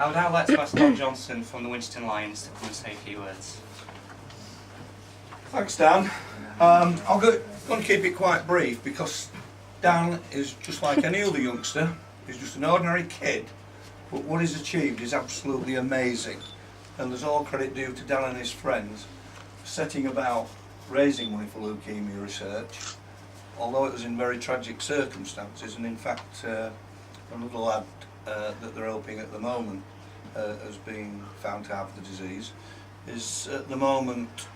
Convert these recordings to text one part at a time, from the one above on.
I would now like to ask Don Johnson from the Winchton Lions to come and say a few words. Thanks, Dan. I'm going to keep it quite brief because Dan is just like any other youngster. He's just an ordinary kid, but what he's achieved is absolutely amazing. And there's all credit due to Dan and his friends for setting about raising money for leukaemia research, although it was in very tragic circumstances. And in fact, another lad that they're helping at the moment has been found to have the disease, is at the moment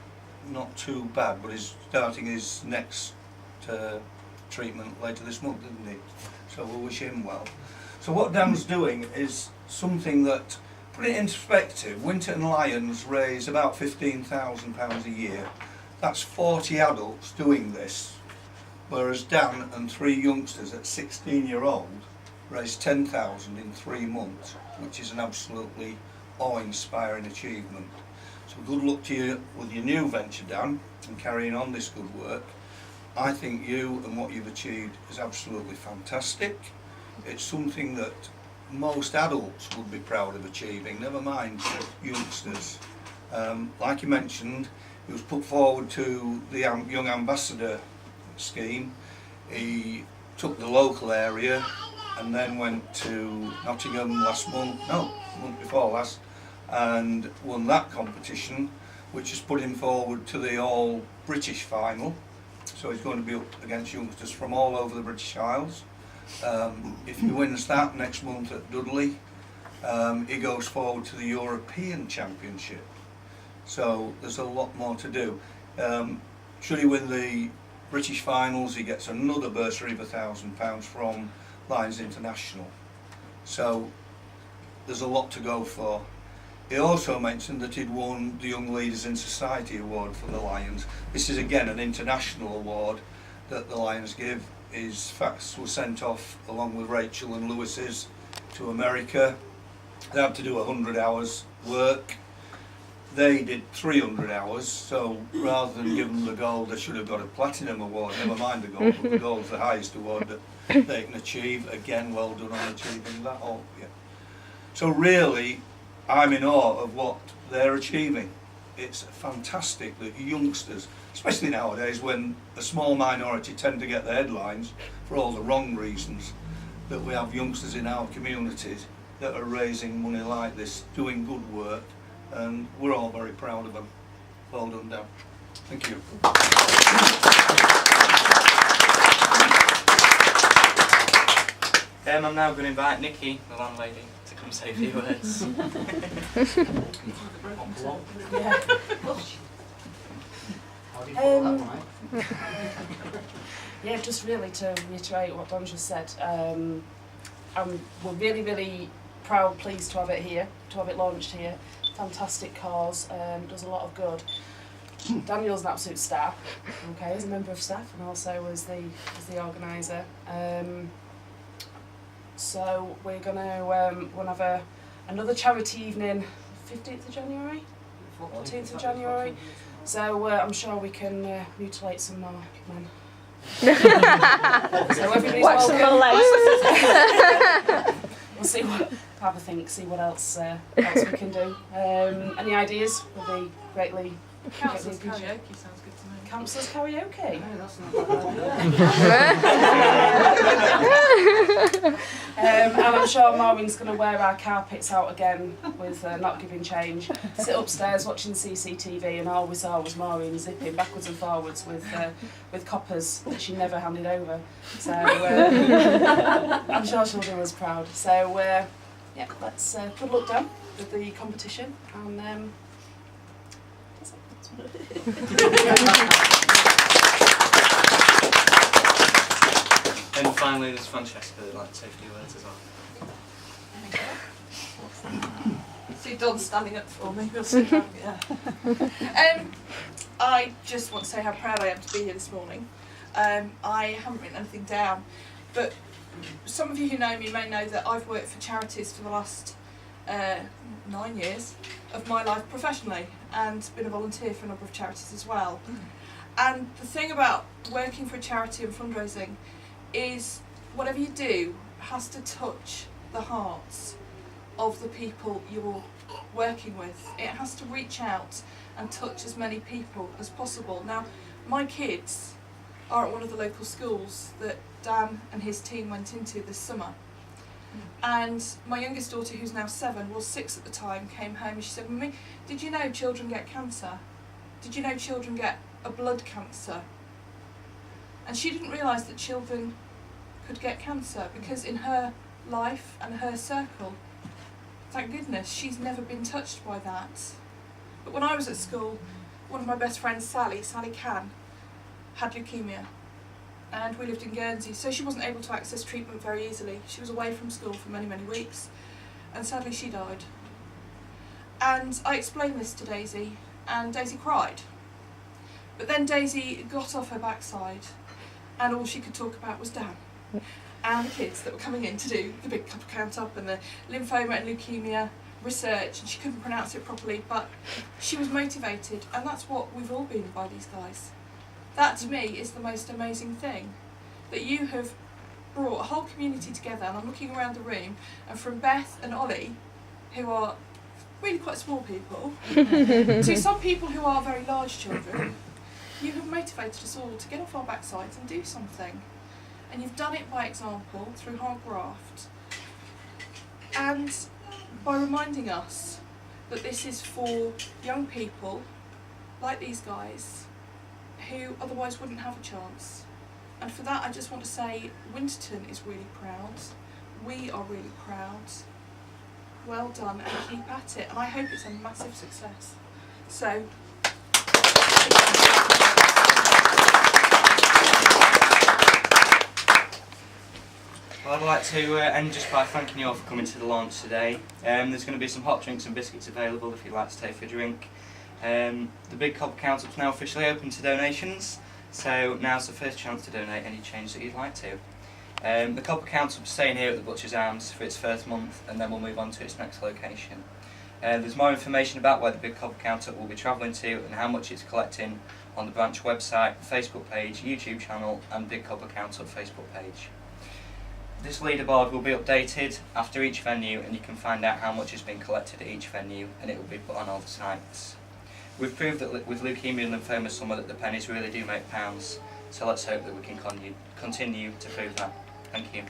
not too bad, but he's starting his next treatment later this month, isn't he? So we'll wish him well. So what Dan's doing is something that, put it into perspective, Winchton Lions raise about £15,000 a year. That's 40 adults doing this, whereas Dan and 3 youngsters at 16-year-old raised 10,000 in 3 months, which is an absolutely awe-inspiring achievement. So good luck to you with your new venture, Dan, and carrying on this good work. I think you and what you've achieved is absolutely fantastic. It's something that most adults would be proud of achieving, never mind youngsters. Like you mentioned, he was put forward to the Young Ambassador scheme. He took the local area and then went to Nottingham month before last, and won that competition, which has put him forward to the All British final. So he's going to be up against youngsters from all over the British Isles. If he wins that next month at Dudley, he goes forward to the European Championship. So there's a lot more to do. Should he win the British finals, he gets another bursary of £1,000 from Lions International. So there's a lot to go for. He also mentioned that he'd won the Young Leaders in Society award for the Lions. This is again an international award that the Lions give. His facts were sent off along with Rachel and Lewis's to America. They had to do 100 hours work. They did 300 hours, so rather than give them the gold, they should have got a platinum award. Never mind the gold, but the gold's the highest award that they can achieve. Again, well done on achieving that. So really, I'm in awe of what they're achieving. It's fantastic that youngsters, especially nowadays when a small minority tend to get the headlines for all the wrong reasons, that we have youngsters in our communities that are raising money like this, doing good work, and we're all very proud of them. Well done, Dan. Thank you. I'm now going to invite Nikki, the landlady, to come say a few words. Yeah, just really to reiterate what Don just said, we're really, really proud, pleased to have it here, to have it launched here. Fantastic cause, does a lot of good. Daniel's an absolute star, okay, as a member of staff and also as the organiser. So we're going to have another charity evening, 15th of January, 14th of January. So I'm sure we can mutilate some more men. So everybody's watch some more legs. We'll see what, have a think, see what else we can do. Any ideas would be greatly Council's karaoke sounds good to me. Council's karaoke. No, that's not bad. And I'm sure Maureen's going to wear our carpets out again with not giving change. Sit upstairs watching CCTV and always Maureen zipping backwards and forwards with coppers that she never handed over. So I'm sure she'll do us proud. So yeah, let's good luck, Dan, with the competition. And And finally, there's Francesca who'd like to say a few words as well. See Don standing up for me. We'll sit down, yeah. I just want to say how proud I am to be here this morning. I haven't written anything down, but some of you who know me may know that I've worked for charities for the last 9 years of my life professionally, and been a volunteer for a number of charities as well. And the thing about working for a charity and fundraising is whatever you do has to touch the hearts of the people you're working with. It has to reach out and touch as many people as possible. Now, my kids are at one of the local schools that Dan and his team went into this summer. And my youngest daughter, who's now 7, was 6 at the time, came home and she said, "Mummy, did you know children get cancer? Did you know children get a blood cancer?" And she didn't realise that children could get cancer, because in her life and her circle, thank goodness, she's never been touched by that. But when I was at school, one of my best friends, Sally Cann, had leukaemia. And we lived in Guernsey, so she wasn't able to access treatment very easily. She was away from school for many, many weeks, and sadly she died. And I explained this to Daisy, and Daisy cried. But then Daisy got off her backside, and all she could talk about was Dan and the kids that were coming in to do the big cup count up and the lymphoma and leukaemia research, and she couldn't pronounce it properly, but she was motivated, and that's what we've all been by these guys. That to me is the most amazing thing, that you have brought a whole community together. And I'm looking around the room, and from Beth and Ollie, who are really quite small people, to some people who are very large children, you have motivated us all to get off our backsides and do something. And you've done it by example, through hard graft, and by reminding us that this is for young people like these guys who otherwise wouldn't have a chance. And for that I just want to say Winterton is really proud, we are really proud, well done, and keep at it, and I hope it's a massive success. So Well, I'd like to end just by thanking you all for coming to the launch today. There's going to be some hot drinks and biscuits available if you'd like to take a drink. The Big Copper Count-Up's now officially open to donations, so now's the first chance to donate any change that you'd like to. The Copper Count-Up's staying here at the Butcher's Arms for its first month, and then we'll move on to its next location. There's more information about where the Big Copper Count-Up will be travelling to and how much it's collecting on the branch website, Facebook page, YouTube channel and Big Copper Count-Up Facebook page. This leaderboard will be updated after each venue, and you can find out how much has been collected at each venue, and it will be put on all the sites. We've proved that with Leukaemia and Lymphoma Summer that the pennies really do make pounds, so let's hope that we can continue to prove that. Thank you.